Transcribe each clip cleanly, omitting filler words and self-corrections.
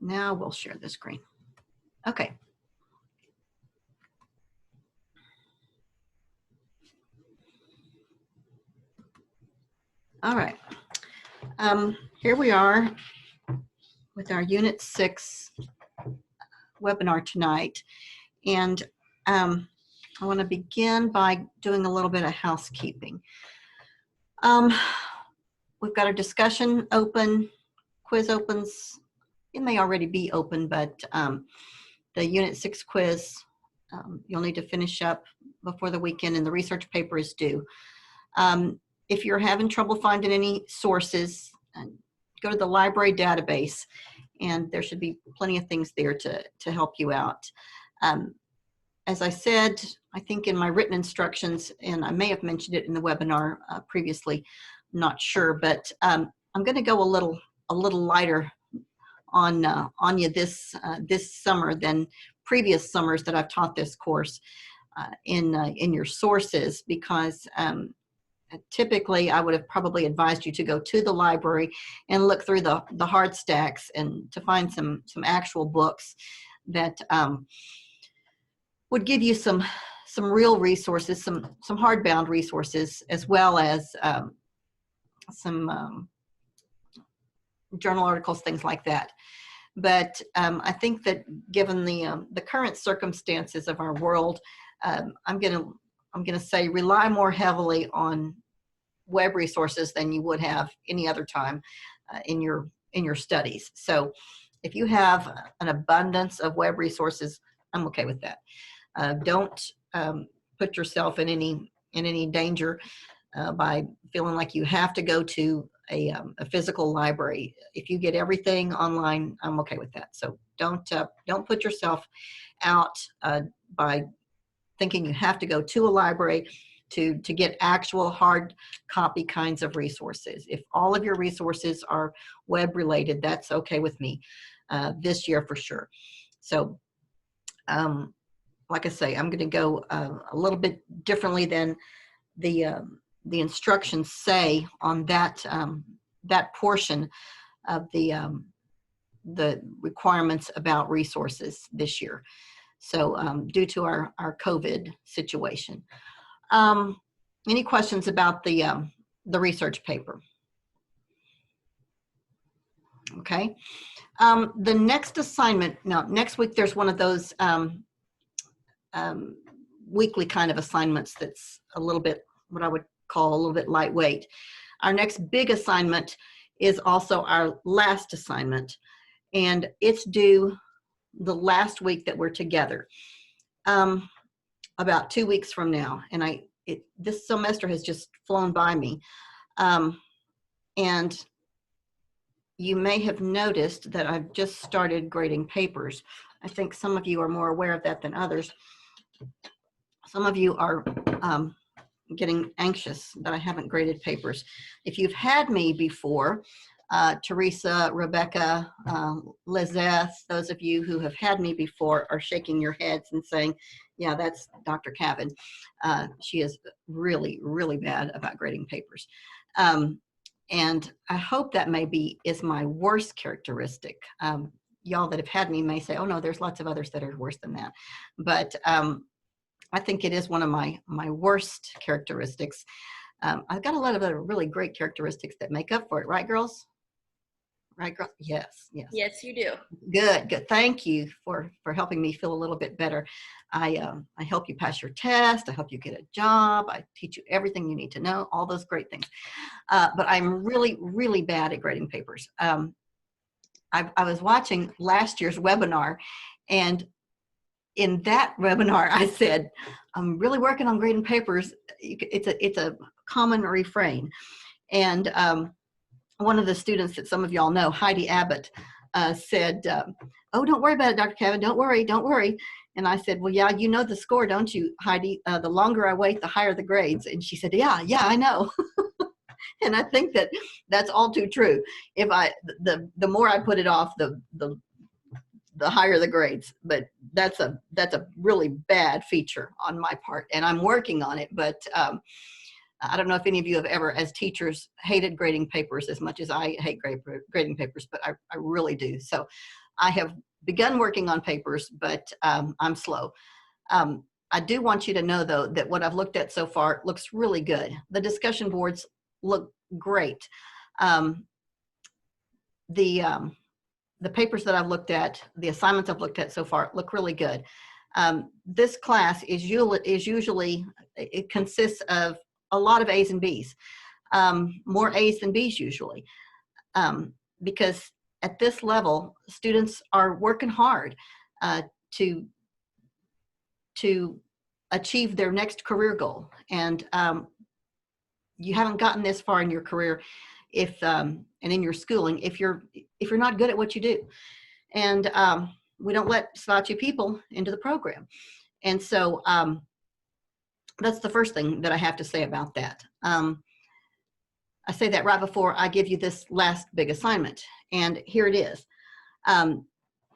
Now we'll share the screen. Okay. All right. Here we are with our Unit 6 webinar tonight. And I want to begin by doing a little bit of housekeeping. We've got our discussion open, quiz opens. It may already be open, but the Unit 6 quiz, you'll need to finish up before the weekend, and the research paper is due. If you're having trouble finding any sources, go to the library database, and there should be plenty of things there to help you out. As I said, I think in my written instructions, and I may have mentioned it in the webinar previously, I'm not sure, but I'm going to go a little lighter on you this summer than previous summers that I've taught this course in your sources, because typically I would have probably advised you to go to the library and look through the hard stacks and to find some actual books that would give you some real resources, some hardbound resources, as well as some journal articles, things like that. But I think that given the current circumstances of our world, I'm gonna say rely more heavily on web resources than you would have any other time in your studies. So if you have an abundance of web resources, I'm okay with that. Don't put yourself in any danger by feeling like you have to go to a physical library. If you get everything online, I'm okay with that. So don't put yourself out by thinking you have to go to a library to get actual hard copy kinds of resources. If all of your resources are web related, that's okay with me this year for sure. So like I say, I'm going to go a little bit differently than the instructions say on that that portion of the requirements about resources this year. So due to our COVID situation. Any questions about the research paper? Okay. The next assignment, now next week there's one of those weekly kind of assignments that's a little bit, what I would call a little bit lightweight. Our next big assignment is also our last assignment, and it's due the last week that we're together, about 2 weeks from now. And this semester has just flown by me. And you may have noticed that I've just started grading papers. I think some of you are more aware of that than others. Some of you are getting anxious that I haven't graded papers. If you've had me before, Teresa, Rebecca, Lizeth, those of you who have had me before are shaking your heads and saying, yeah, that's Dr. Cavan. She is really, really bad about grading papers. And I hope that is my worst characteristic. Y'all that have had me may say, oh no, there's lots of others that are worse than that. But I think it is one of my worst characteristics. I've got a lot of other really great characteristics that make up for it, right, girls? Right, girl? Yes, yes. Yes, you do. Good, good. Thank you for helping me feel a little bit better. I help you pass your test. I help you get a job. I teach you everything you need to know, all those great things. But I'm really, really bad at grading papers. I was watching last year's webinar, and in that webinar, I said, I'm really working on grading papers. It's a common refrain. And one of the students that some of y'all know, Heidi Abbott, said, oh, don't worry about it, Dr. Cavan, don't worry, don't worry. And I said, well, yeah, you know the score, don't you, Heidi? The longer I wait, the higher the grades. And she said, yeah, I know. And I think that's all too true. If the more I put it off, the higher the grades. But that's a really bad feature on my part, and I'm working on it. But I don't know if any of you have ever, as teachers, hated grading papers as much as I hate grading papers, but I really do. So I have begun working on papers, but I'm slow. I do want you to know, though, that what I've looked at so far looks really good. The discussion boards look great. The papers that I've looked at, the assignments I've looked at so far look really good. This class is usually, it consists of a lot of A's and B's, more A's than B's usually, because at this level, students are working hard to achieve their next career goal. And you haven't gotten this far in your career and in your schooling if you're not good at what you do. And we don't let slouchy people into the program. And so that's the first thing that I have to say about that. I say that right before I give you this last big assignment. And here it is.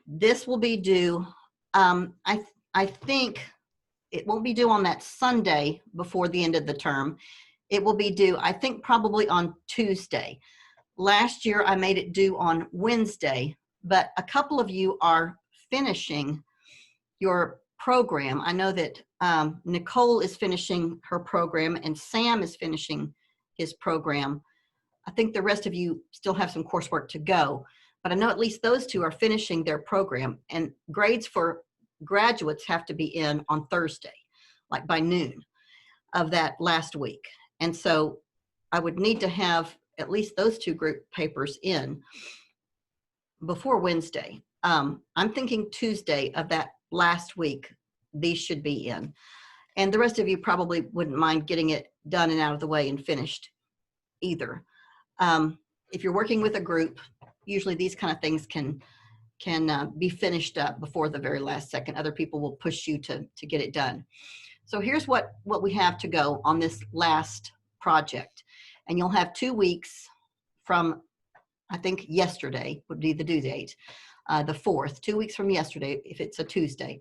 This will be due, I think it won't be due on that Sunday before the end of the term. It will be due, I think, probably on Tuesday. Last year, I made it due on Wednesday, but a couple of you are finishing your program. I know that Nicole is finishing her program and Sam is finishing his program. I think the rest of you still have some coursework to go, but I know at least those two are finishing their program, and grades for graduates have to be in on Thursday, like by noon of that last week. And so I would need to have at least those two group papers in before Wednesday. I'm thinking Tuesday of that last week, these should be in. And the rest of you probably wouldn't mind getting it done and out of the way and finished either. If you're working with a group, usually these kind of things can be finished up before the very last second. Other people will push you to get it done. So here's what we have to go on this last project. And you'll have 2 weeks from, I think yesterday would be the due date, the 4th, 2 weeks from yesterday, if it's a Tuesday.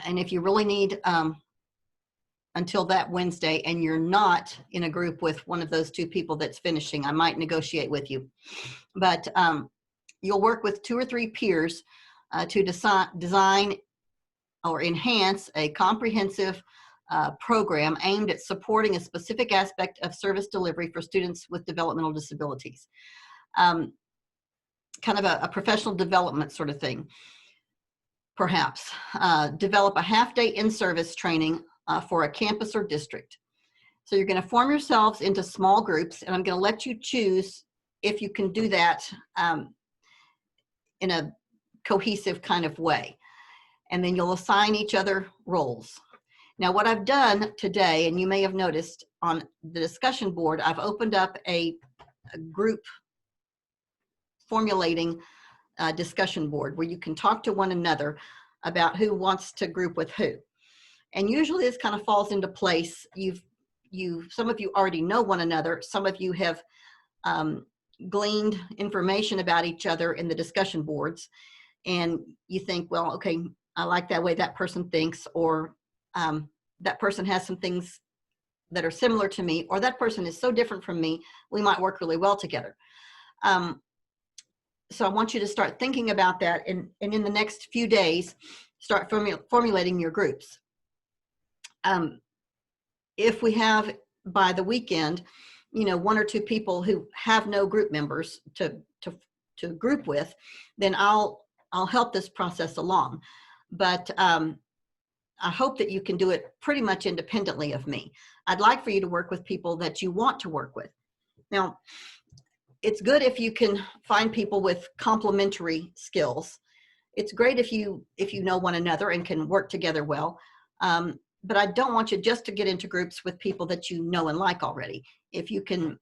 And if you really need until that Wednesday and you're not in a group with one of those two people that's finishing, I might negotiate with you. But you'll work with 2 or 3 peers to design or enhance a comprehensive program aimed at supporting a specific aspect of service delivery for students with developmental disabilities. Kind of a professional development sort of thing, perhaps. Develop a half-day in-service training for a campus or district. So you're going to form yourselves into small groups, and I'm going to let you choose if you can do that in a cohesive kind of way. And then you'll assign each other roles. Now, what I've done today, and you may have noticed on the discussion board, I've opened up a group formulating discussion board where you can talk to one another about who wants to group with who. And usually this kind of falls into place. Some of you already know one another. Some of you have gleaned information about each other in the discussion boards. And you think, well, okay, I like that way that person thinks, or that person has some things that are similar to me, or that person is so different from me, we might work really well together. So I want you to start thinking about that, and in the next few days, start formulating your groups. If we have, by the weekend, 1 or 2 people who have no group members to group with, then I'll help this process along. But I hope that you can do it pretty much independently of me. I'd like for you to work with people that you want to work with. Now, it's good if you can find people with complementary skills. It's great if you know one another and can work together well. But I don't want you just to get into groups with people that you know and like already. If you can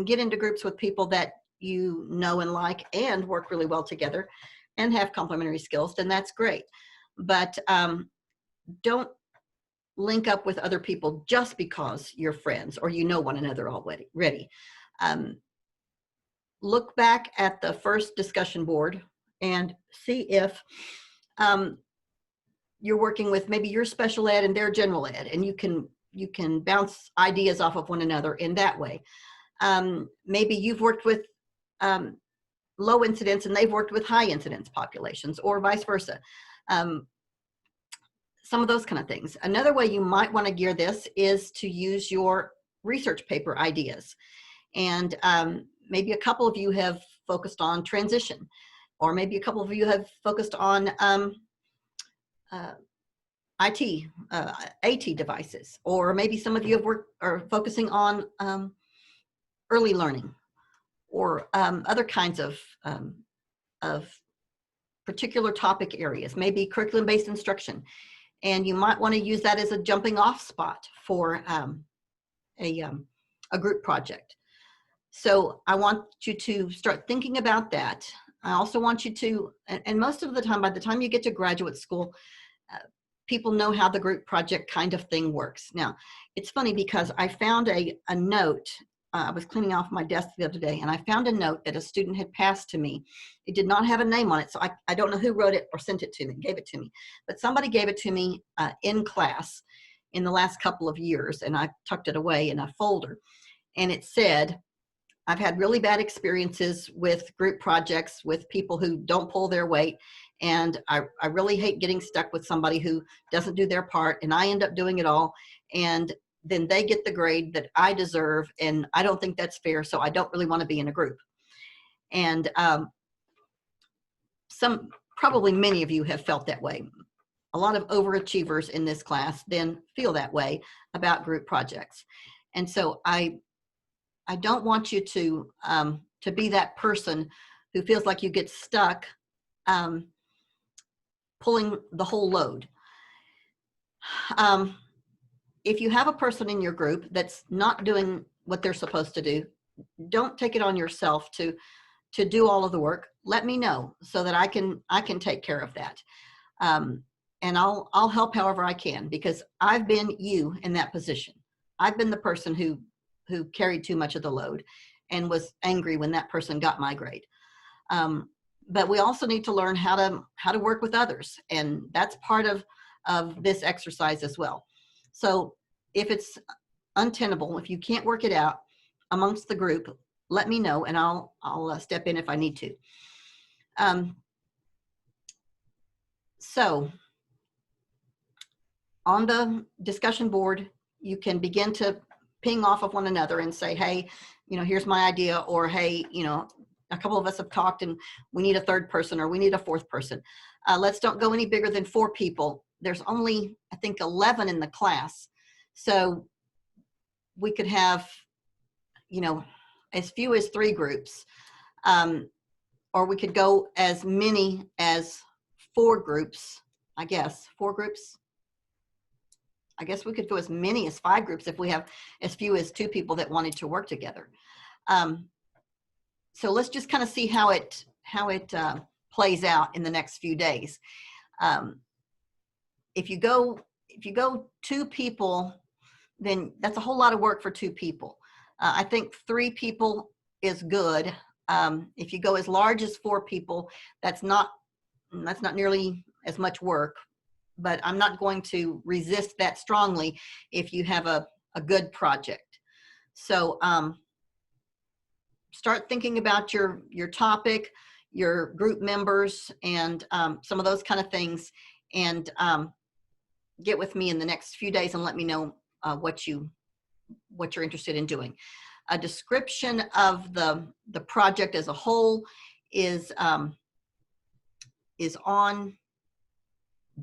get into groups with people that you know and like and work really well together and have complementary skills, then that's great. But don't link up with other people just because you're friends or you know one another already. Look back at the first discussion board and see if you're working with maybe your special ed and their general ed, and you can bounce ideas off of one another in that way. Maybe you've worked with low incidence and they've worked with high incidence populations, or vice versa. Some of those kind of things. Another way you might want to gear this is to use your research paper ideas. And maybe a couple of you have focused on transition, or maybe a couple of you have focused on IT, AT devices, or maybe some of you have worked or focusing on early learning, or other kinds of particular topic areas, maybe curriculum-based instruction. And you might want to use that as a jumping off spot for a group project. So I want you to start thinking about that. I also want you to, and most of the time, by the time you get to graduate school, people know how the group project kind of thing works. Now, it's funny because I found a note. I was cleaning off my desk the other day, and I found a note that a student had passed to me. It did not have a name on it, so I don't know who wrote it or sent it to me, gave it to me. But somebody gave it to me in class in the last couple of years, and I tucked it away in a folder. And it said, I've had really bad experiences with group projects with people who don't pull their weight, and I really hate getting stuck with somebody who doesn't do their part, and I end up doing it all, and then they get the grade that I deserve, and I don't think that's fair, so I don't really want to be in a group. And probably many of you have felt that way. A lot of overachievers in this class then feel that way about group projects. And so I don't want you to be that person who feels like you get stuck pulling the whole load. If you have a person in your group that's not doing what they're supposed to do, don't take it on yourself to do all of the work. Let me know so that I can take care of that. And I'll help however I can, because I've been you in that position. I've been the person who carried too much of the load and was angry when that person got my grade. But we also need to learn how to work with others, and that's part of this exercise as well. So if it's untenable, if you can't work it out amongst the group, let me know, and I'll step in if I need to. So on the discussion board, you can begin to ping off of one another and say, hey, here's my idea, or hey, a couple of us have talked and we need a third person, or we need a fourth person. Let's don't go any bigger than 4 people. There's only, I think, 11 in the class. So we could have, as few as 3 groups, or we could go as many as 4 groups, I guess. 4 groups? I guess we could go as many as 5 groups if we have as few as 2 people that wanted to work together. So let's just kind of see how it plays out in the next few days. If you go 2 people, then that's a whole lot of work for 2 people. I think 3 people is good. If you go as large as 4 people, that's not nearly as much work. But I'm not going to resist that strongly if you have a good project. So start thinking about your topic, your group members, and some of those kind of things, and get with me in the next few days and let me know what you're interested in doing. A description of the project as a whole is on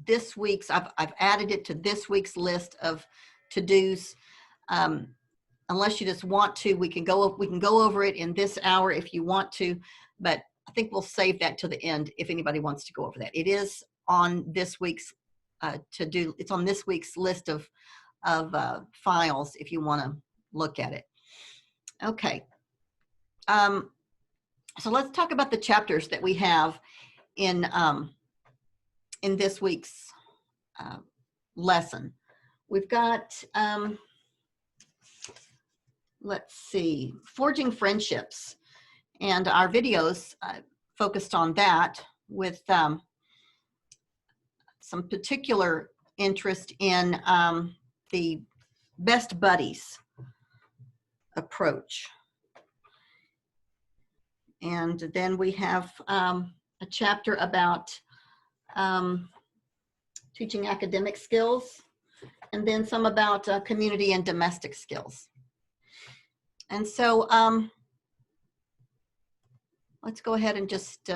this week's. I've added it to this week's list of to-dos. Unless you just want to, we can go over it in this hour if you want to, but I think we'll save that to the end if anybody wants to go over that. It is on this week's to-do. It's on this week's list of files if you want to look at it. Okay. So let's talk about the chapters that we have in this week's lesson. We've got, let's see, forging friendships, and our videos focused on that with some particular interest in the best buddies approach. And then we have a chapter about teaching academic skills, and then some about community and domestic skills. And so let's go ahead and just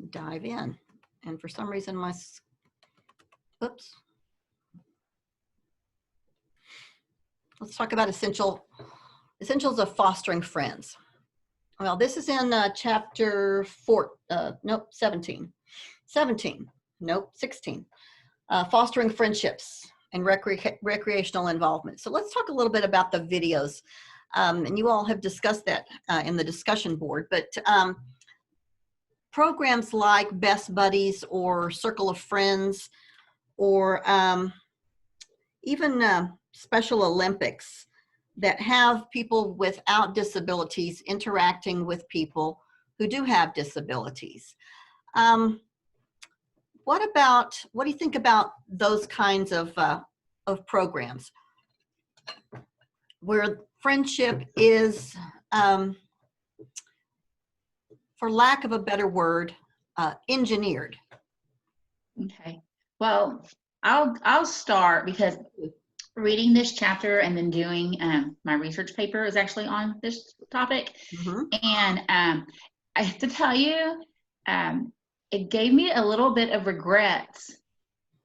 dive in. And for some reason oops. Let's talk about essentials of fostering friends. Well, this is in chapter 17. 17, nope, 16. Fostering friendships and recreational involvement. So let's talk a little bit about the videos. And you all have discussed that in the discussion board, but programs like Best Buddies or Circle of Friends, or even Special Olympics, that have people without disabilities interacting with people who do have disabilities. What do you think about those kinds of programs where friendship is, for lack of a better word, engineered? Okay, well, I'll start, because reading this chapter and then doing my research paper is actually on this topic. Mm-hmm. And I have to tell you, it gave me a little bit of regrets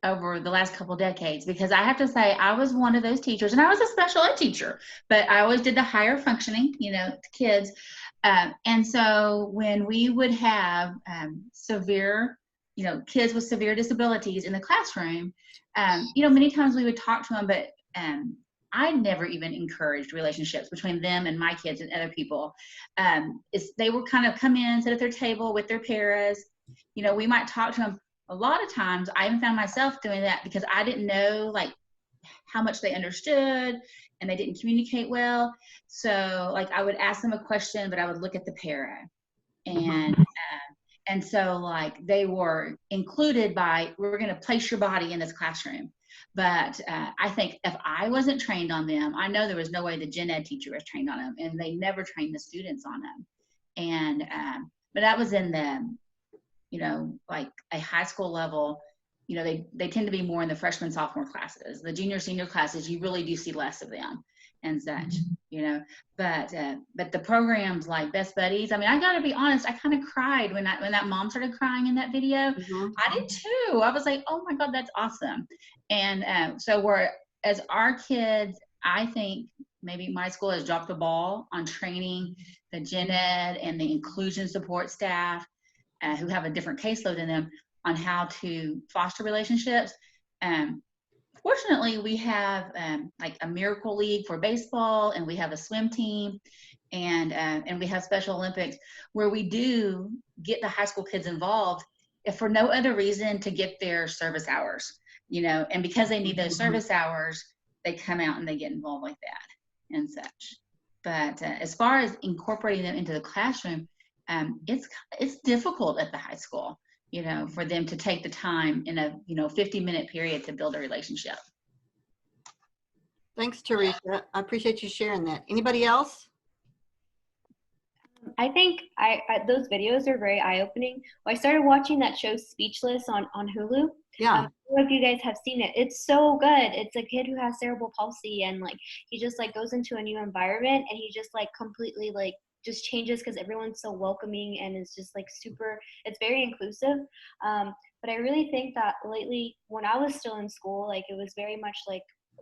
over the last couple decades, because I have to say I was one of those teachers, and I was a special ed teacher, but I always did the higher functioning, kids. And so when we would have severe, kids with severe disabilities in the classroom, many times we would talk to them, but I never even encouraged relationships between them and my kids and other people. They would kind of come in, sit at their table with their paras. We might talk to them. A lot of times I even found myself doing that because I didn't know how much they understood, and they didn't communicate well. So I would ask them a question, but I would look at the para, and so they were included by, we're going to place your body in this classroom. But I think if I wasn't trained on them, I know there was no way the gen ed teacher was trained on them, and they never trained the students on them. And but that was in the a high school level. They tend to be more in the freshman, sophomore classes. The junior, senior classes, you really do see less of them and such, but the programs like Best Buddies, I mean, I gotta be honest, I kind of cried when that mom started crying in that video. Mm-hmm. I did too. I was like, oh my God, that's awesome. And so as our kids, I think maybe my school has dropped the ball on training the gen ed and the inclusion support staff who have a different caseload than them on how to foster relationships. Fortunately, we have a Miracle League for baseball, and we have a swim team, and we have Special Olympics, where we do get the high school kids involved, if for no other reason to get their service hours, and because they need those service hours, they come out and they get involved like that and such. But as far as incorporating them into the classroom, it's difficult at the high school, for them to take the time in a 50-minute period to build a relationship. Thanks, Teresa. I appreciate you sharing that. Anybody else? I think those videos are very eye-opening. I started watching that show Speechless on Hulu. Yeah. I don't know if you guys have seen it. It's so good. It's a kid who has cerebral palsy, and he just goes into a new environment, and he just completely just changes because everyone's so welcoming, and it's just super, it's very inclusive. But I really think that lately, when I was still in school, it was very much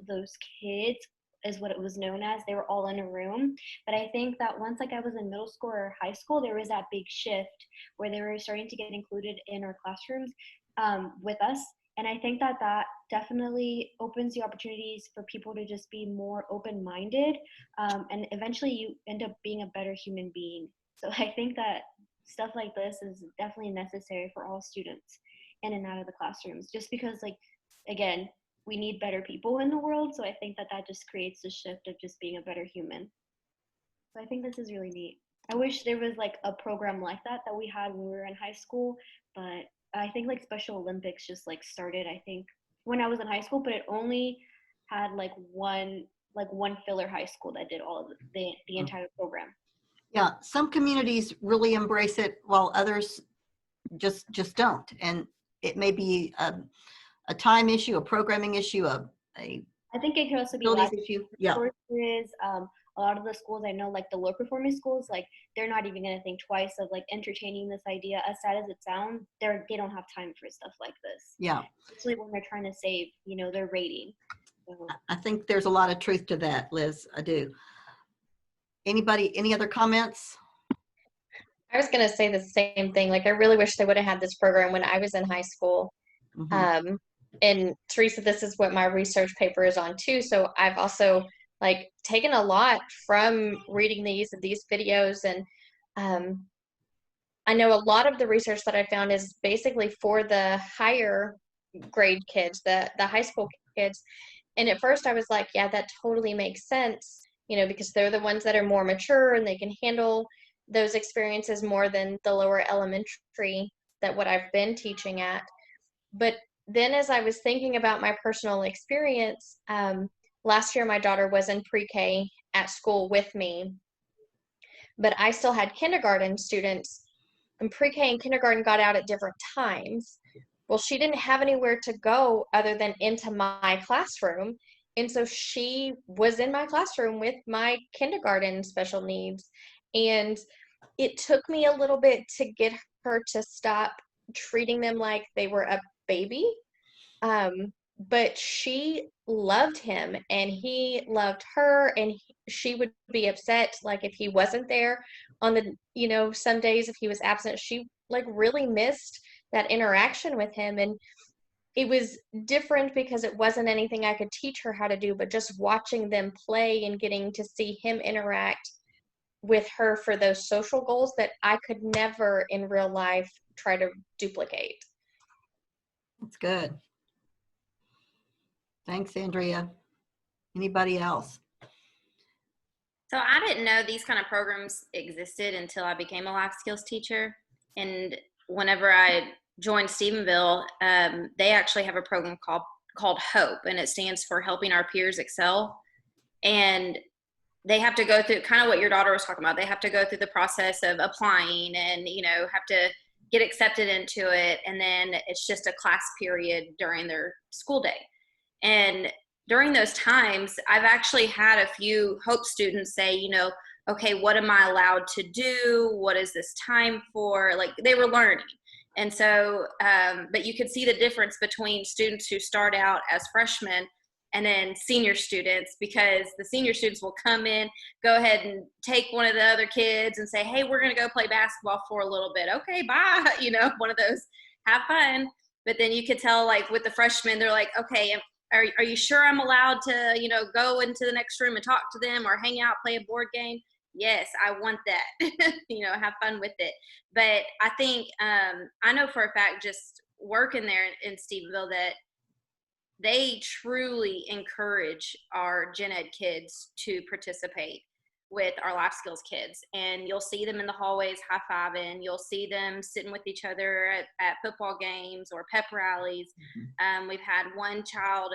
those kids is what it was known as. They were all in a room. But I think that once I was in middle school or high school, there was that big shift where they were starting to get included in our classrooms with us. And I think that definitely opens the opportunities for people to just be more open-minded, and eventually you end up being a better human being. So I think that stuff like this is definitely necessary for all students in and out of the classrooms, just because again, we need better people in the world. So I think that just creates the shift of just being a better human. So I think this is really neat. I wish there was a program like that we had when we were in high school, but I think Special Olympics just started, I think, when I was in high school, but it only had one filler high school that did all of the entire program. Yeah, some communities really embrace it while others just don't. And it may be a time issue, a programming issue, a I think it could also be facilities lack of issue. Yeah, resources. A lot of the schools I know, like the low performing schools, like they're not even gonna think twice of like entertaining this idea. As sad as it sounds, they don't have time for stuff like this. yeah. Especially when they're trying to save, their rating. So, I think there's a lot of truth to that, Liz. I do. Anybody, any other comments? I was going to say the same thing. Like, I really wish they would have had this program when I was in high school. Mhm. And Teresa, this is what my research paper is on too. So I've also like taken a lot from reading these videos. And I know a lot of the research that I found is basically for the higher grade kids, the high school kids. And at first I was like, yeah, that totally makes sense, because they're the ones that are more mature and they can handle those experiences more than the lower elementary that what I've been teaching at. But then as I was thinking about my personal experience, last year my daughter was in pre-K at school with me, but I still had kindergarten students, and pre-K and kindergarten got out at different times. Well, she didn't have anywhere to go other than into my classroom. And so she was in my classroom with my kindergarten special needs. And it took me a little bit to get her to stop treating them like they were a baby. But she loved him and he loved her, and she would be upset like if he wasn't there on the, some days if he was absent. She like really missed that interaction with him. And it was different because it wasn't anything I could teach her how to do, but just watching them play and getting to see him interact with her for those social goals that I could never in real life try to duplicate. That's good. Thanks, Andrea. Anybody else? So I didn't know these kind of programs existed until I became a life skills teacher. And whenever I joined Stephenville, they actually have a program called HOPE, and it stands for Helping Our Peers Excel. And they have to go through kind of what your daughter was talking about. They have to go through the process of applying and, have to get accepted into it. And then it's just a class period during their school day. And during those times, I've actually had a few HOPE students say, okay, what am I allowed to do? What is this time for? Like, they were learning. And so, but you could see the difference between students who start out as freshmen and then senior students, because the senior students will come in, go ahead and take one of the other kids and say, hey, we're going to go play basketball for a little bit. Okay, bye. One of those, have fun. But then you could tell, like, with the freshmen, they're like, okay, are you sure I'm allowed to, go into the next room and talk to them or hang out, play a board game? Yes, I want that, have fun with it. But I think, I know for a fact, just working there in Stephenville, that they truly encourage our gen ed kids to participate with our life skills kids. And you'll see them in the hallways high-fiving. You'll see them sitting with each other at football games or pep rallies. We've had one child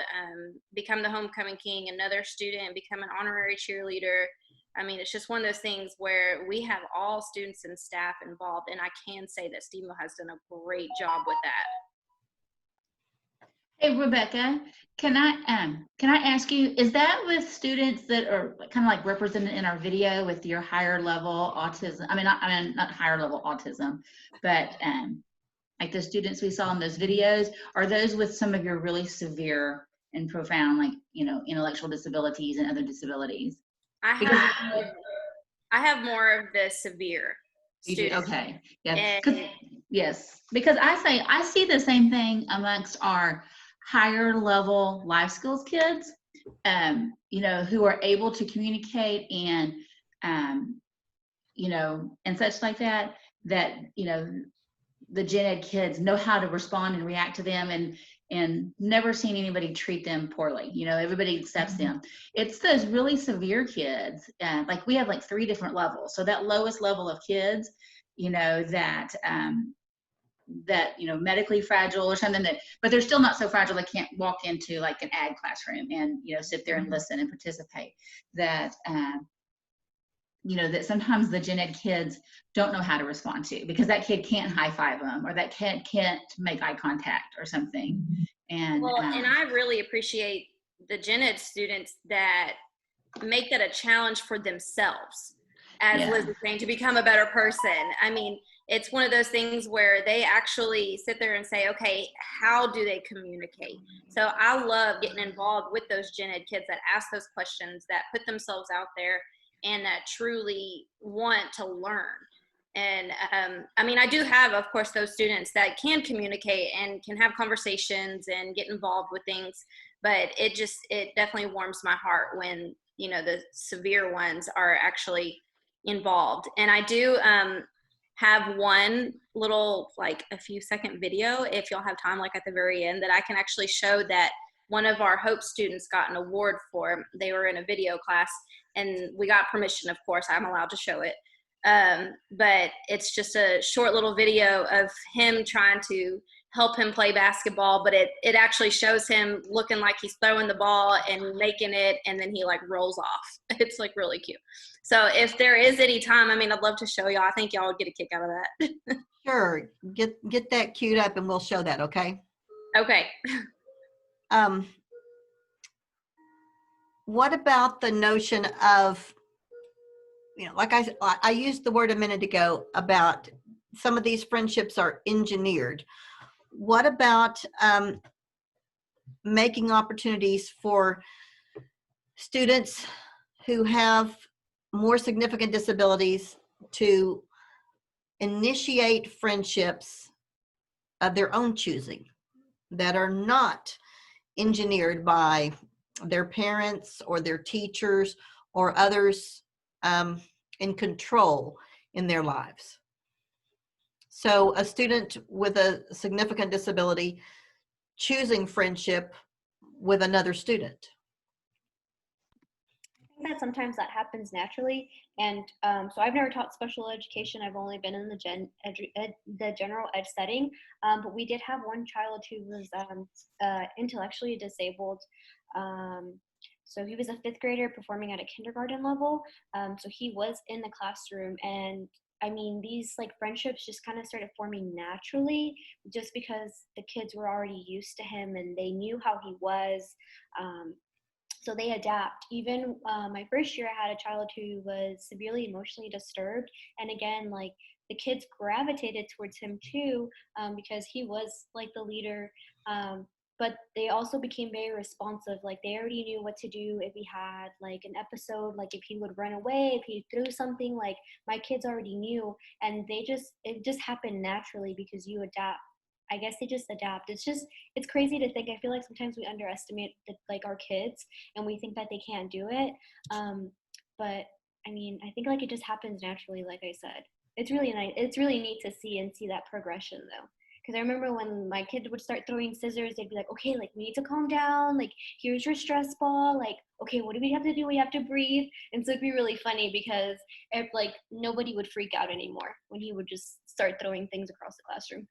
become the homecoming king, another student become an honorary cheerleader. I mean, it's just one of those things where we have all students and staff involved, and I can say that Stephenville has done a great job with that. Hey, Rebecca, can I ask you, is that with students that are kind of like represented in our video with your higher level autism? I mean, not higher level autism, but like the students we saw in those videos, are those with some of your really severe and profound, like, intellectual disabilities and other disabilities? I have more of the severe students. Okay, yeah. And Yes, because I see the same thing amongst our higher level life skills kids, who are able to communicate and, and such like that, the gen ed kids know how to respond and react to them, and never seen anybody treat them poorly. Everybody accepts them. It's those really severe kids, like we have like 3 different levels. So that lowest level of kids, that medically fragile or something, but they're still not so fragile they can't walk into like an ag classroom and sit there and listen and participate, that that sometimes the gen ed kids don't know how to respond to, because that kid can't high five them, or that kid can't make eye contact or something. And Well, and I really appreciate the gen ed students that make that a challenge for themselves, as Yeah. Liz is saying, to become a better person. I mean, it's one of those things where they actually sit there and say, okay, how do they communicate? So I love getting involved with those gen ed kids that ask those questions, that put themselves out there, and that truly want to learn. And I mean, I do have, of course, those students that can communicate and can have conversations and get involved with things, but it definitely warms my heart when, the severe ones are actually involved. And I do have one little, like a few second video, if y'all have time, like at the very end, that I can actually show that one of our Hope students got an award for. They were in a video class, and we got permission, of course, I'm allowed to show it. But it's just a short little video of him trying to help him play basketball, but it actually shows him looking like he's throwing the ball and making it, and then he like rolls off. It's like really cute. So if there is any time, I mean, I'd love to show y'all. I think y'all would get a kick out of that. Sure. Get that queued up and we'll show that, okay? Okay. What about the notion of, like I used the word a minute ago about some of these friendships are engineered. What about making opportunities for students who have more significant disabilities to initiate friendships of their own choosing that are not engineered by their parents or their teachers or others in control in their lives? So a student with a significant disability choosing friendship with another student. I think that sometimes that happens naturally. And so I've never taught special education. I've only been in the general ed setting. But we did have one child who was intellectually disabled. So he was a 5th grader performing at a kindergarten level. So he was in the classroom, and I mean, these like friendships just kind of started forming naturally, just because the kids were already used to him and they knew how he was. So they adapt. Even my first year, I had a child who was severely emotionally disturbed, and again, like the kids gravitated towards him too, because he was like the leader. But they also became very responsive. Like they already knew what to do if he had like an episode, like if he would run away, if he threw something, like my kids already knew, and it just happened naturally because you adapt. I guess they just adapt. It's crazy to think. I feel like sometimes we underestimate like our kids and we think that they can't do it. But I mean, I think like it just happens naturally, like I said. It's really nice. It's really neat to see that progression though. Because I remember when my kid would start throwing scissors, they'd be like, okay, like we need to calm down. Like, here's your stress ball. Like, okay, what do we have to do? We have to breathe. And so it'd be really funny because like nobody would freak out anymore when he would just start throwing things across the classroom.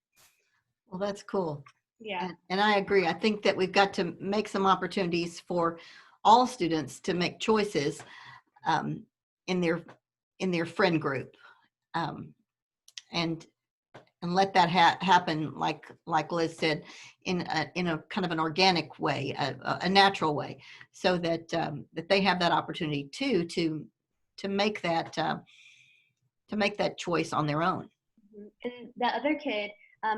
Well, that's cool. Yeah. And I agree. I think that we've got to make some opportunities for all students to make choices in their friend group, and let that happen, like Liz said, in a kind of an organic way, a natural way, so that that they have that opportunity too to make that choice on their own. And the other kid,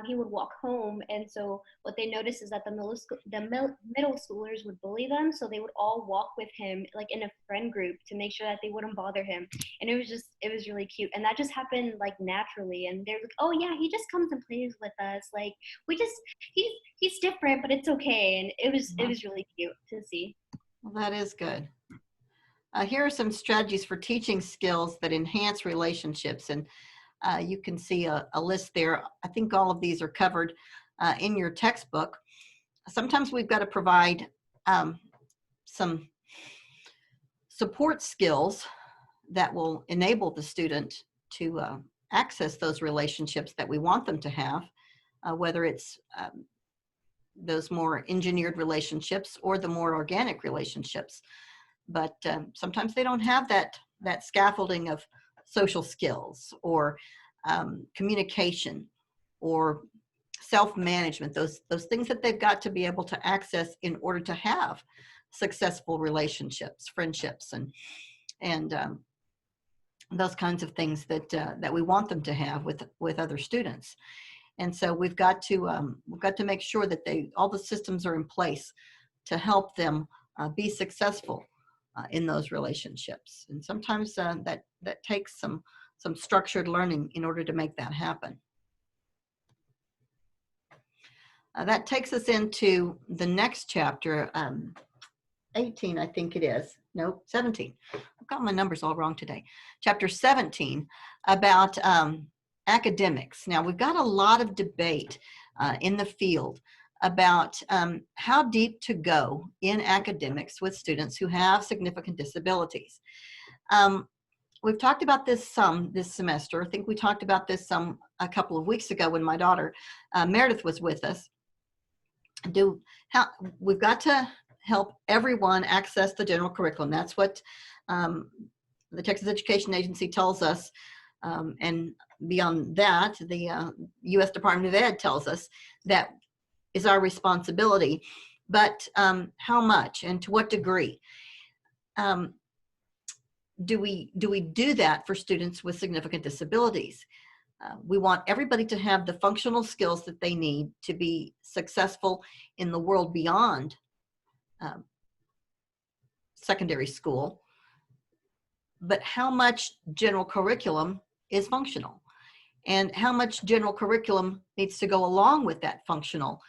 he would walk home, and so what they noticed is that the middle schoolers would bully them, so they would all walk with him like in a friend group to make sure that they wouldn't bother him. And it was really cute, and that just happened like naturally. And they're like, oh yeah, he just comes and plays with us, like he's different, but it's okay. And it was really cute to see. Well, that is good. Here are some strategies for teaching skills that enhance relationships, and you can see a list there. I think all of these are covered in your textbook. Sometimes we've got to provide some support skills that will enable the student to access those relationships that we want them to have, whether it's those more engineered relationships or the more organic relationships. But sometimes they don't have that that scaffolding of social skills or communication or self-management, those things that they've got to be able to access in order to have successful relationships, friendships, and those kinds of things that we want them to have with other students. And so we've got to make sure that all the systems are in place to help them be successful in those relationships. And sometimes that takes some structured learning in order to make that happen. That takes us into the next chapter, 18, I think it is. No, 17. I've got my numbers all wrong today. Chapter 17 about academics. Now, we've got a lot of debate in the field about how deep to go in academics with students who have significant disabilities. We've talked about this some this semester. I think we talked about this some a couple of weeks ago when my daughter Meredith was with us. We've got to help everyone access the general curriculum. That's what the Texas Education Agency tells us. And beyond that, the U.S. Department of Ed tells us that is our responsibility. But how much and to what degree do we do that for students with significant disabilities? We want everybody to have the functional skills that they need to be successful in the world beyond secondary school. But how much general curriculum is functional? And how much general curriculum needs to go along with that functional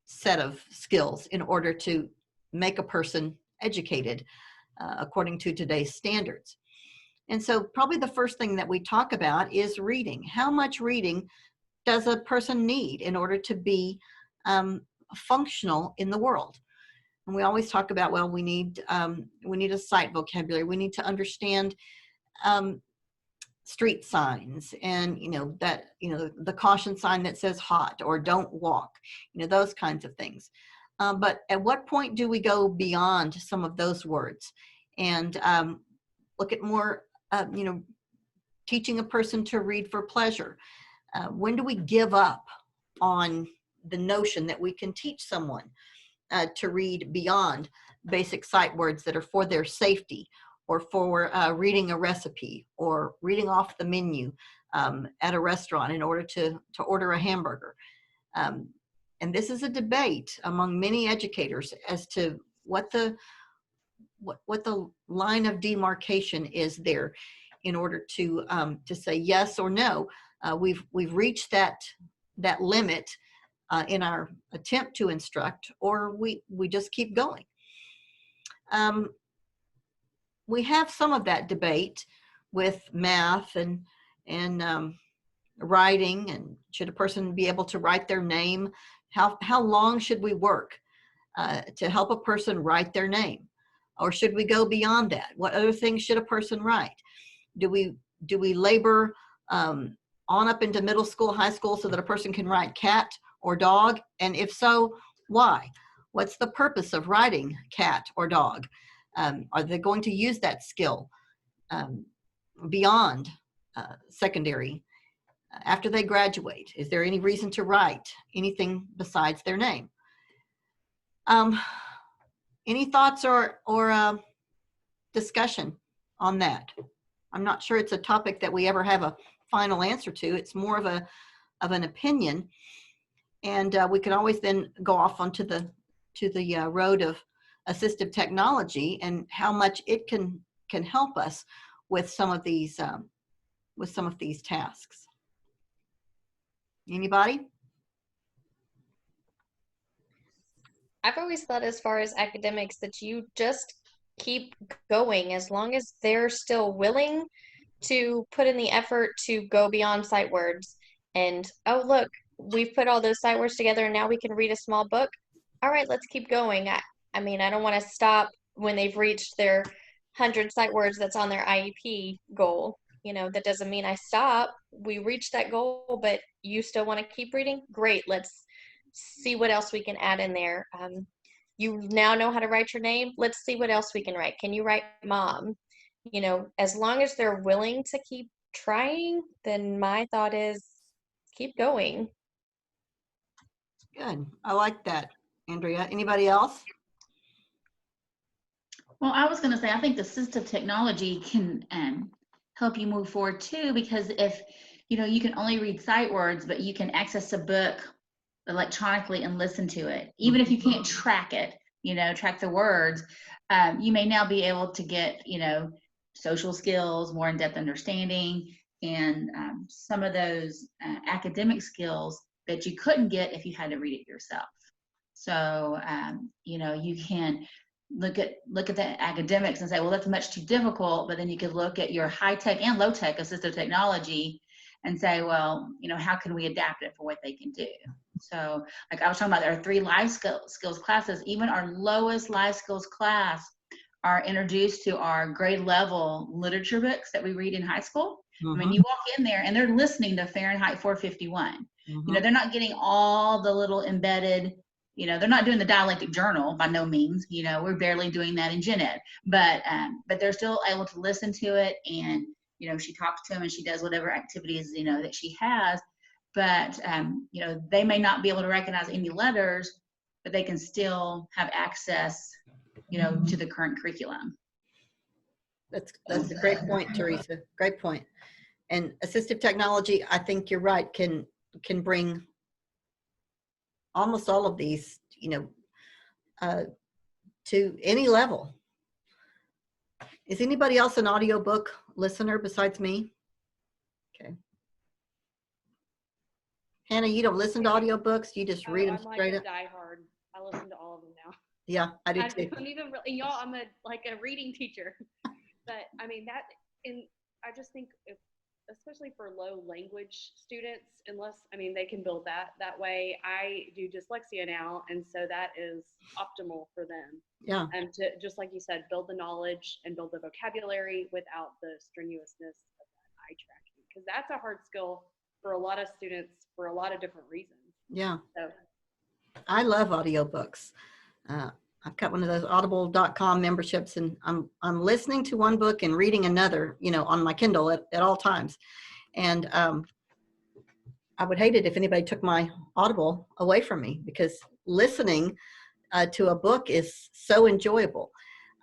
set of skills in order to make a person educated according to today's standards? And so probably the first thing that we talk about is reading. How much reading does a person need in order to be functional in the world? And we always talk about, well, we need a sight vocabulary. We need to understand street signs and, the caution sign that says hot or don't walk, those kinds of things. But at what point do we go beyond some of those words and look at more, teaching a person to read for pleasure? When do we give up on the notion that we can teach someone to read beyond basic sight words that are for their safety or for reading a recipe or reading off the menu at a restaurant in order to order a hamburger? And this is a debate among many educators as to what the line of demarcation is there in order to say yes or no. We've reached that limit in our attempt to instruct, or we just keep going. We have some of that debate with math and writing, and should a person be able to write their name? How long should we work to help a person write their name? Or should we go beyond that? What other things should a person write? Do we labor on up into middle school, high school, so that a person can write cat or dog? And if so, why? What's the purpose of writing cat or dog? Are they going to use that skill beyond secondary after they graduate? Is there any reason to write anything besides their name? Any thoughts or discussion on that? I'm not sure it's a topic that we ever have a final answer to. It's more of an opinion, and we can always then go off onto the road of assistive technology and how much it can help us with some of these tasks. Anybody? I've always thought, as far as academics, that you just keep going as long as they're still willing to put in the effort to go beyond sight words. And, oh, look, we've put all those sight words together and now we can read a small book. All right, let's keep going. I mean, I don't want to stop when they've reached their 100 sight words that's on their IEP goal. That doesn't mean I stop. We reached that goal, but you still want to keep reading? Great, let's see what else we can add in there. You now know how to write your name. Let's see what else we can write. Can you write mom? you know, as long as they're willing to keep trying, then my thought is keep going. Good. I like that, Andrea. Anybody else? Well, I was going to say, I think assistive technology can help you move forward too, because if, you know, you can only read sight words, but you can access a book electronically and listen to it. Even if you can't track it, you know, track the words, you may now be able to get, you know, social skills, more in-depth understanding, and some of those academic skills that you couldn't get if you had to read it yourself. So, you know, you can look at the academics and say, well, that's much too difficult, but then you could look at your high-tech and low-tech assistive technology and say, well, you know, how can we adapt it for what they can do? So like I was talking about, there are 3 life skills classes. Even our lowest life skills class are introduced to our grade level literature books that we read in high school. I mean, you walk in there and they're listening to Fahrenheit 451. You know, they're not getting all the little embedded, you know, they're not doing the dialectic journal by no means. You know, we're barely doing that in gen ed, but they're still able to listen to it, and, you know, she talks to them and she does whatever activities, you know, that she has. But, you know, they may not be able to recognize any letters, but they can still have access, you know, to the current curriculum. That's a great point, Teresa. Great point. And assistive technology, I think you're right, can bring almost all of these, you know, to any level. Is anybody else an audiobook listener besides me? Okay. Hannah, you don't listen to audiobooks, you just read them straight up? I'm like a diehard. I listen to all of them now. Yeah, I do I too. don't even really, y'all, I'm like a reading teacher. But I mean, I just think especially for low language students, unless, I mean, they can build that way. I do dyslexia now, and so that is optimal for them. Yeah. And to, just like you said, build the knowledge and build the vocabulary without the strenuousness of that eye tracking, because that's a hard skill for a lot of students for a lot of different reasons. Yeah. So I love audiobooks. I've got one of those audible.com memberships, and I'm listening to one book and reading another, you know, on my Kindle at all times. And I would hate it if anybody took my Audible away from me, because listening to a book is so enjoyable.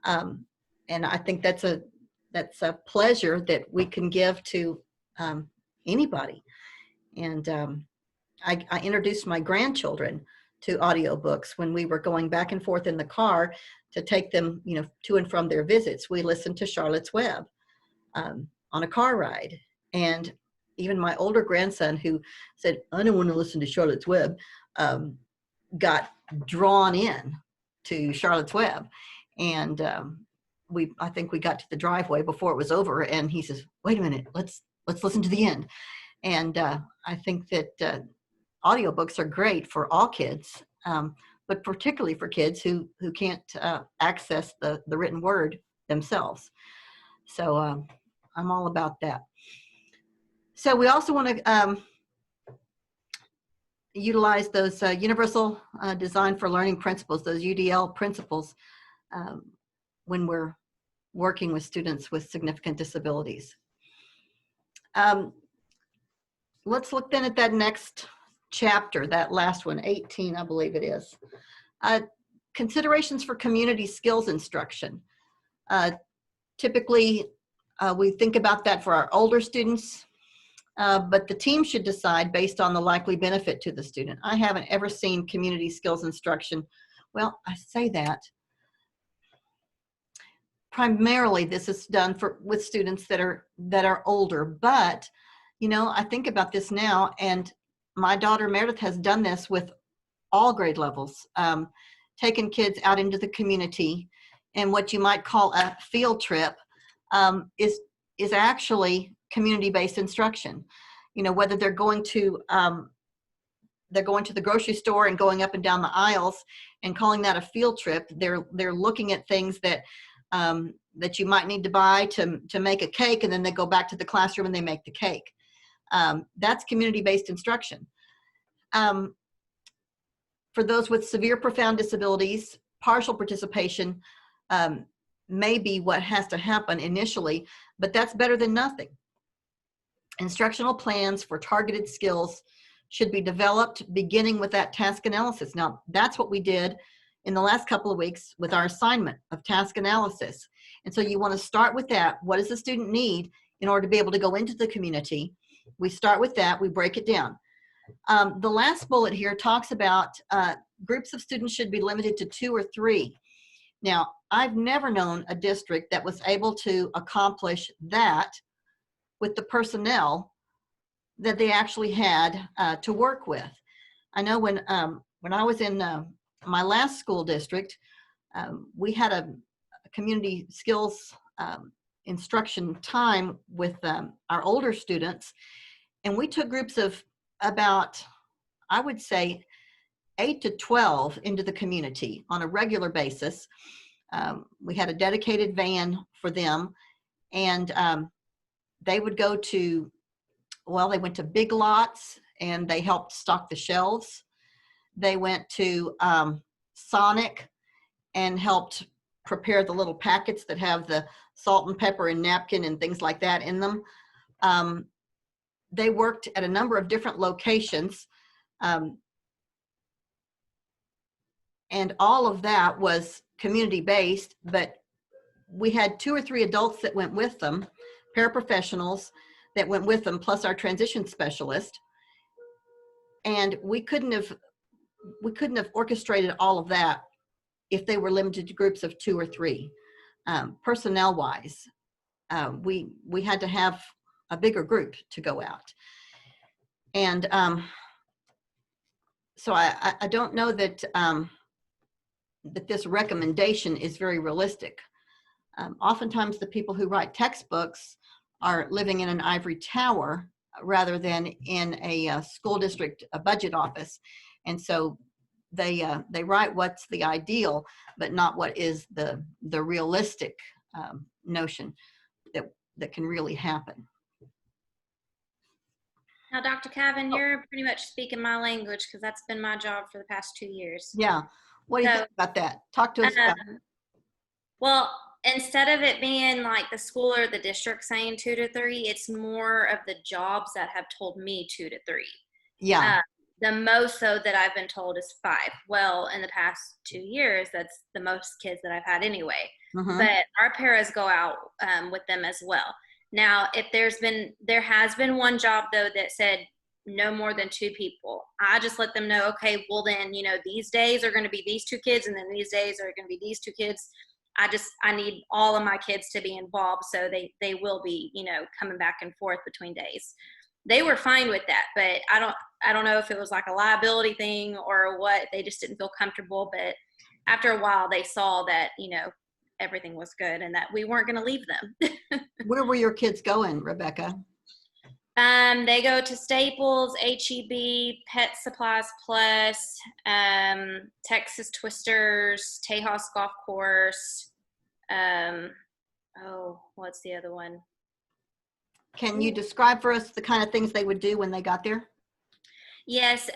And I think that's a pleasure that we can give to anybody. And I introduced my grandchildren to audiobooks when we were going back and forth in the car to take them, you know, to and from their visits. We listened to Charlotte's Web on a car ride. And even my older grandson, who said, I don't want to listen to Charlotte's Web, got drawn in to Charlotte's Web. And I think we got to the driveway before it was over, and he says, wait a minute, let's listen to the end. And I think that audiobooks are great for all kids, but particularly for kids who can't access the written word themselves. So I'm all about that. So we also want to utilize those Universal Design for Learning principles, those UDL principles, when we're working with students with significant disabilities. Let's look then at that next chapter, that last one, 18, I believe it is. Considerations for community skills instruction. Typically, we think about that for our older students, but the team should decide based on the likely benefit to the student. I haven't ever seen community skills instruction. Well, I say that. Primarily, this is done with students that are older, but you know, I think about this now, and my daughter Meredith has done this with all grade levels, taken kids out into the community, and what you might call a field trip is actually community-based instruction. You know, whether they're going to the grocery store and going up and down the aisles and calling that a field trip, they're looking at things that that you might need to buy to make a cake, and then they go back to the classroom and they make the cake. That's community-based instruction. For those with severe profound disabilities, partial participation may be what has to happen initially, but that's better than nothing. Instructional plans for targeted skills should be developed beginning with that task analysis. Now, that's what we did in the last couple of weeks with our assignment of task analysis. And so you want to start with that. What does the student need in order to be able to go into the community? We start with that, we break it down. The last bullet here talks about groups of students should be limited to 2 or 3. Now, I've never known a district that was able to accomplish that with the personnel that they actually had to work with. I know when I was in my last school district, we had a community skills instruction time with our older students, and we took groups of about, I would say, 8 to 12 into the community on a regular basis. We had a dedicated van for them, and they would go to, well, they went to Big Lots and they helped stock the shelves. They went to Sonic and helped prepare the little packets that have the salt and pepper and napkin and things like that in them. They worked at a number of different locations. And all of that was community-based, but we had 2 or 3 adults that went with them, paraprofessionals that went with them, plus our transition specialist. And we couldn't have orchestrated all of that if they were limited to groups of 2 or 3. Personnel-wise, we had to have a bigger group to go out. And so I don't know that that this recommendation is very realistic. Oftentimes the people who write textbooks are living in an ivory tower rather than in a school district, a budget office. And so they write what's the ideal, but not what is the realistic notion that can really happen. Now, Dr. Cavan, you're pretty much speaking my language because that's been my job for the past 2 years. Yeah. What do you think about that? Talk to us about it. Well, instead of it being like the school or the district saying 2 to 3, it's more of the jobs that have told me 2 to 3. Yeah. The most so that I've been told is 5. Well, in the past 2 years, that's the most kids that I've had anyway. Mm-hmm. But our paras go out with them as well. Now, if there has been one job though that said no more than 2 people, I just let them know, okay, well then, these days are going to be these 2 kids, and then these days are going to be these 2 kids. I need all of my kids to be involved, so they will be, coming back and forth between days. They were fine with that, but I don't know if it was like a liability thing or what. They just didn't feel comfortable. But after a while, they saw that, everything was good and that we weren't going to leave them. Where were your kids going, Rebecca? They go to Staples, HEB, Pet Supplies Plus, Texas Twisters, Tejas Golf Course. What's the other one? Can you describe for us the kind of things they would do when they got there? Yes,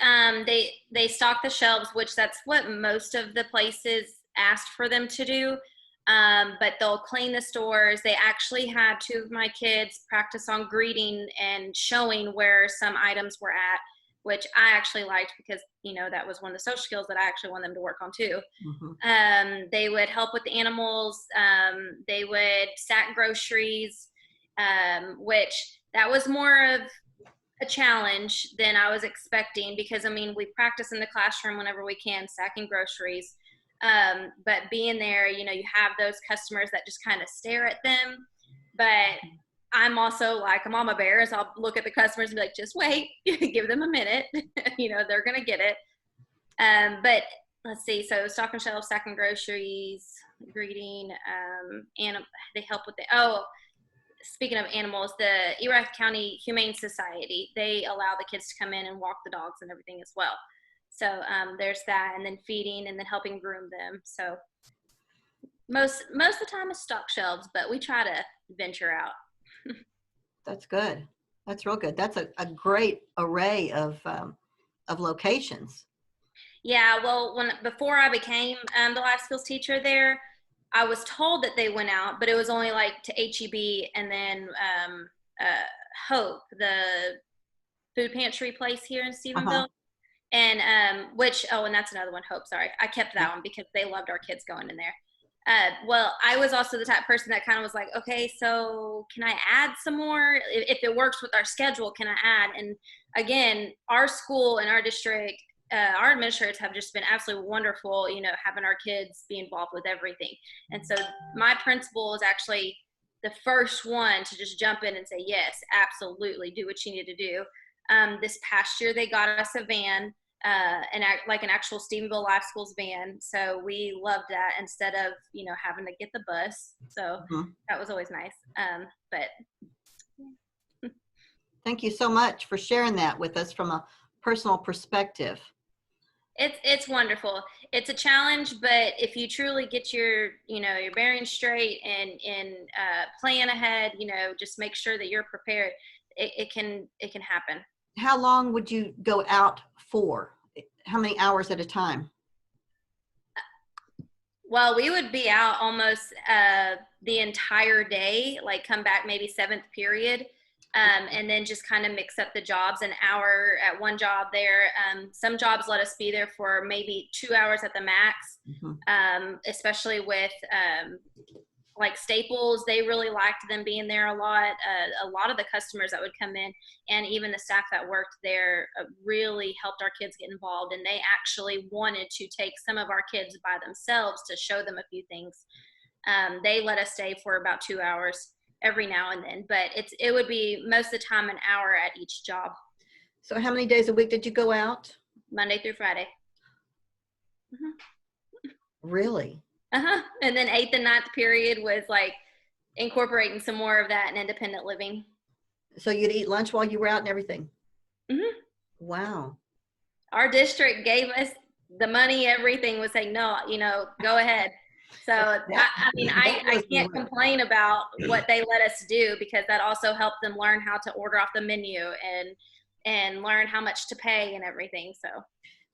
they stock the shelves, which that's what most of the places asked for them to do. But they'll clean the stores. They actually had 2 of my kids practice on greeting and showing where some items were at, which I actually liked because, that was one of the social skills that I actually want them to work on too. Mm-hmm. They would help with the animals. They would stack groceries, which that was more of a challenge than I was expecting because, we practice in the classroom whenever we can, stacking groceries. But being there, you have those customers that just kind of stare at them. But I'm also like a mama bear, so I'll look at the customers and be like, just wait, give them a minute. They're going to get it. But let's see. So stocking shelves, stacking groceries, greeting, and they help with speaking of animals, the Erath County Humane Society, they allow the kids to come in and walk the dogs and everything as well. So there's that, and then feeding and then helping groom them. So most of the time it's stock shelves, but we try to venture out. That's good. That's real good. That's a great array of locations. Yeah, well, before I became the life skills teacher there, I was told that they went out, but it was only like to HEB and then Hope, the food pantry place here in Stephenville. And and that's another one, Hope, sorry. I kept that one because they loved our kids going in there. Well, I was also the type of person that kind of was like, okay, so can I add some more? If it works with our schedule, can I add? And again, our school and our district, our administrators have just been absolutely wonderful, having our kids be involved with everything. And so my principal is actually the first one to just jump in and say, yes, absolutely, do what you need to do. This past year, they got us a van, like an actual Stephenville Life Schools van. So we loved that instead of, having to get the bus. So that was always nice. But Thank you so much for sharing that with us from a personal perspective. it's wonderful. It's a challenge, but if you truly get your bearings straight and plan ahead, just make sure that you're prepared, it can happen. How long would you go out for? How many hours at a time? Well, we would be out almost the entire day, like come back maybe seventh period, and then just kind of mix up the jobs, an hour at one job there. Some jobs let us be there for maybe 2 hours at the max, especially with like Staples. They really liked them being there a lot. A lot of the customers that would come in and even the staff that worked there really helped our kids get involved. And they actually wanted to take some of our kids by themselves to show them a few things. They let us stay for about 2 hours every now and then, but it would be most of the time an hour at each job. So how many days a week did you go out? Monday through Friday. Really? And then 8th and 9th period was like incorporating some more of that and independent living. So you'd eat lunch while you were out and everything? Wow. Our district gave us the money, everything, was saying, no, go ahead. So I can't complain about what they let us do, because that also helped them learn how to order off the menu and learn how much to pay and everything. So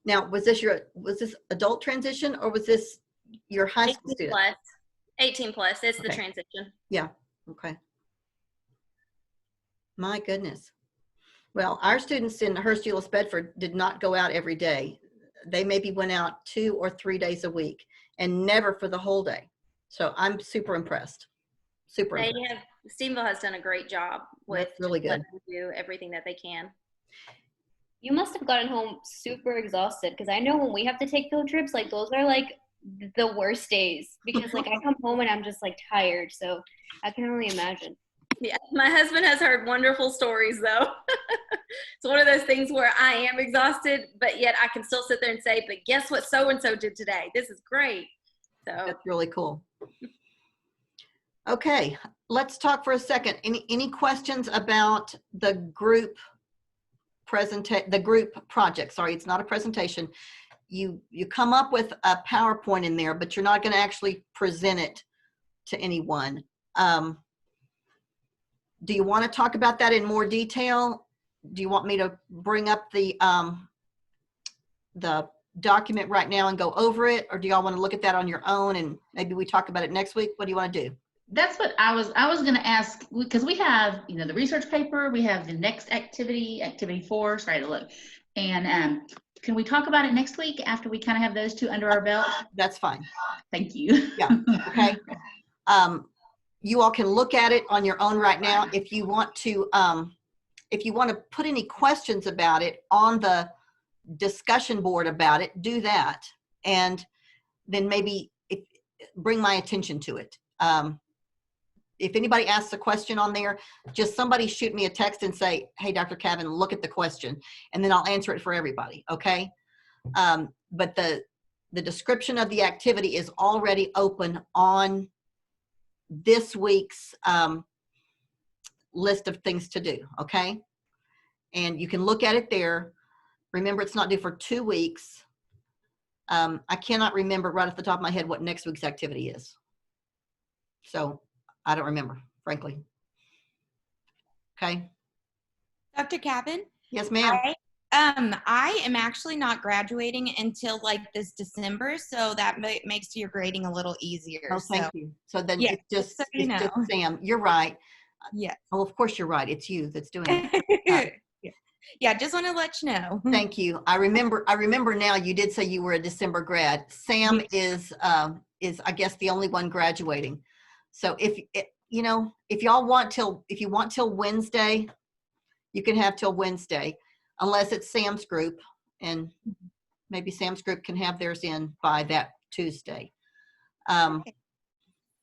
now, was this adult transition, or was this your high school student? 18 plus. It's the transition. Yeah. Okay. My goodness. Well, our students in Hurst Euless Bedford did not go out every day. They maybe went out 2 or 3 days a week, and never for the whole day. So I'm super impressed. Stephenville has done a great job with really good. letting them do everything that they can. You must have gotten home super exhausted, because I know when we have to take field trips, like those are like the worst days, because like I come home and I'm just like tired. So I can only imagine. Yeah, my husband has heard wonderful stories though. It's one of those things where I am exhausted, but yet I can still sit there and say, but guess what so-and-so did today? This is great. So that's really cool. Okay, let's talk for a second. Any questions about the group project? Sorry, it's not a presentation. You come up with a PowerPoint in there, but you're not going to actually present it to anyone. Do you want to talk about that in more detail? Do you want me to bring up the document right now and go over it, or do y'all want to look at that on your own and maybe we talk about it next week? What do you want to do? That's what I was going to ask, because we have, the research paper, we have the next activity 4, sorry to look. And can we talk about it next week after we kind of have those 2 under our belt? That's fine. Thank you. Yeah, okay. You all can look at it on your own right now. If you want to put any questions about it on the discussion board about it, do that. And then maybe bring my attention to it. If anybody asks a question on there, just somebody shoot me a text and say, hey, Dr. Cavan, look at the question, and then I'll answer it for everybody, okay? But the description of the activity is already open on this week's list of things to do, okay? And you can look at it there. Remember, it's not due for 2 weeks. I cannot remember right off the top of my head what next week's activity is. So I don't remember, frankly. Okay. Dr. Cavan? Yes, ma'am. I am actually not graduating until like this December, so that makes your grading a little easier. Oh, So thank you. So then yeah, it's just, so you it's just know. Sam. You're right. Yes. Oh, of course you're right. It's you that's doing it. Yeah, just want to let you know. Thank you. I remember now you did say you were a December grad. Sam is I guess the only one graduating. So if you know, if you want till Wednesday, you can have till Wednesday, unless it's Sam's group, and maybe Sam's group can have theirs in by that Tuesday. Okay.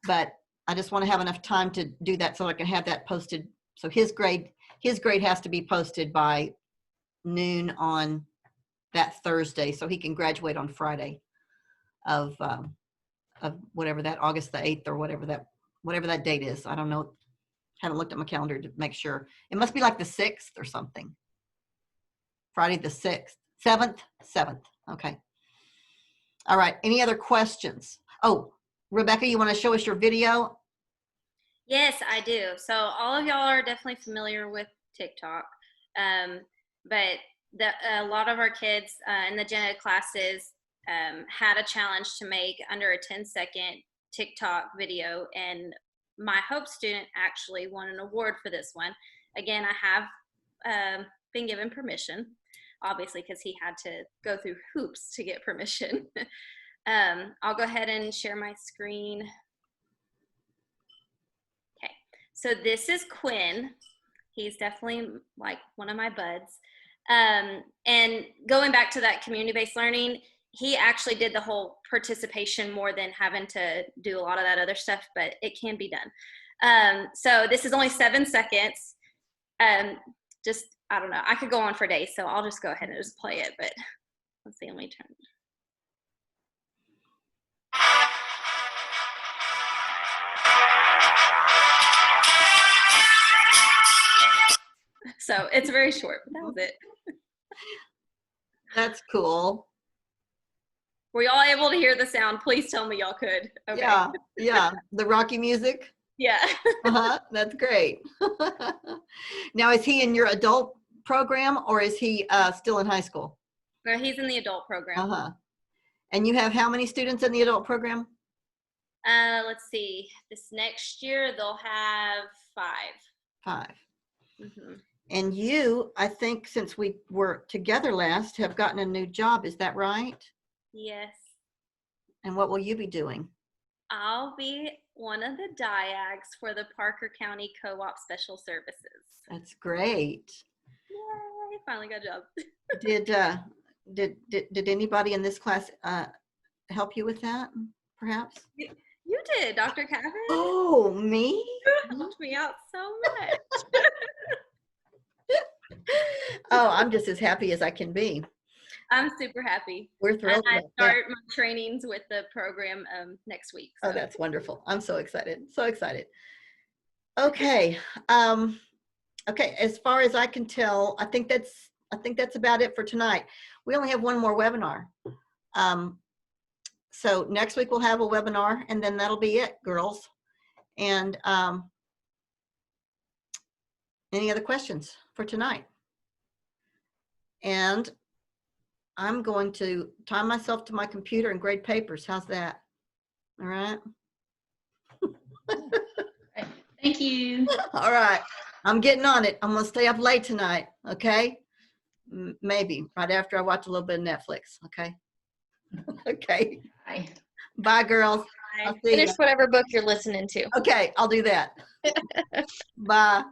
But I just want to have enough time to do that so I can have that posted. So his grade has to be posted by noon on that Thursday, so he can graduate on Friday of whatever that August the 8th or whatever that date is. I don't know. Haven't looked at my calendar to make sure. It must be like the 6th or something. Friday the 6th, 7th. Okay. All right. Any other questions? Oh, Rebecca, you want to show us your video? Yes, I do. So all of y'all are definitely familiar with TikTok, but a lot of our kids in the gen ed classes had a challenge to make under a 10-second TikTok video, and my Hope student actually won an award for this one. Again, I have been given permission, obviously, because he had to go through hoops to get permission. I'll go ahead and share my screen. Okay, so this is Quinn. He's definitely like one of my buds. And going back to that community-based learning, he actually did the whole participation more than having to do a lot of that other stuff, but it can be done. So this is only 7 seconds. Just, I don't know, I could go on for days, so I'll just go ahead and just play it, but let's see, let me turn. So it's very short, but that was it. That's cool. Were y'all able to hear the sound? Please tell me y'all could. Okay. Yeah. The Rocky music. Yeah. That's great. Now, is he in your adult program or is he still in high school? No, he's in the adult program. And you have how many students in the adult program? Let's see. This next year they'll have 5. 5. Mm-hmm. And you, I think, since we were together last, have gotten a new job. Is that right? Yes. And what will you be doing? I'll be one of the diags for the Parker County Co-op Special Services. That's great. Yay! Finally got a job. Did anybody in this class help you with that? Perhaps. You did, Dr. Kavin. Oh, me? You helped me out so much. Oh, I'm just as happy as I can be. I'm super happy. We're thrilled. And I start my trainings with the program next week. So. Oh, that's wonderful. I'm so excited. So excited. Okay. Okay. As far as I can tell, I think that's about it for tonight. We only have one more webinar. So next week we'll have a webinar, and then that'll be it, girls. And any other questions for tonight? And I'm going to tie myself to my computer and grade papers. How's that? All right. Thank you. All right. I'm getting on it. I'm going to stay up late tonight. Okay. Maybe right after I watch a little bit of Netflix. Okay. Okay. Bye. Bye, girls. I'll see Finish you. whatever book you're listening to. Okay. I'll do that. Bye.